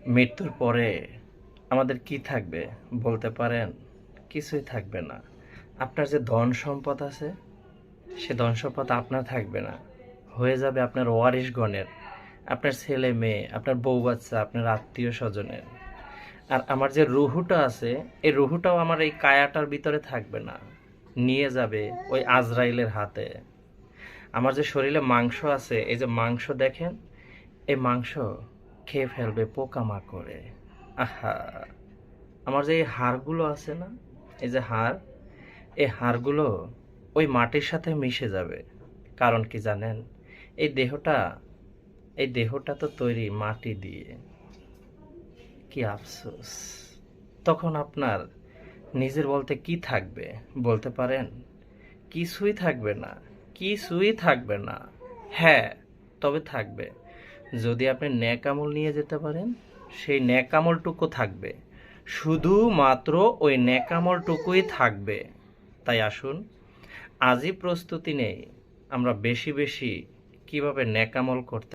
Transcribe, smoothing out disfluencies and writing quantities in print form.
মৃত্যুর পরে আমাদের কি থাকবে বলতে পারেন? কিছুই থাকবে না। আপনার যে ধন সম্পদ আছে, সে ধন সম্পদ আপনার থাকবে না, হয়ে যাবে আপনার ওয়ারিশগণের, আপনার ছেলে মেয়ে, আপনার বউ বাচ্চা, আপনার আত্মীয় স্বজনের। আর আমার যে রুহুটা আছে, এই রুহুটাও আমার এই কায়াটার ভিতরে থাকবে না, নিয়ে যাবে ওই আজরাইলের হাতে। আমার যে শরীরে মাংস আছে, এই যে মাংস দেখেন, এই মাংস খেয়ে ফেলবে পোকামাকড়ে। আহা! আমার যে এই হাড়গুলো আছে না, এই যে হাড়, এই হাড়গুলো ওই মাটির সাথে মিশে যাবে। কারণ কি জানেন? এই দেহটা এই দেহটা তো তৈরি মাটি দিয়ে। কি আফসোস! তখন আপনার নিজের বলতে কি থাকবে বলতে পারেন? কিছুই থাকবে না, কিছুই থাকবে না। হ্যাঁ, তবে থাকবে, যদি আপনি নেক আমল নিয়ে যেতে পারেন, সেই নেক আমলটুকু থাকবে। শুধুমাত্র ওই নেক আমলটুকুই থাকবে। তাই আসুন, আজই প্রস্তুতি নেই আমরা বেশি বেশি কিভাবে নেক আমল করতে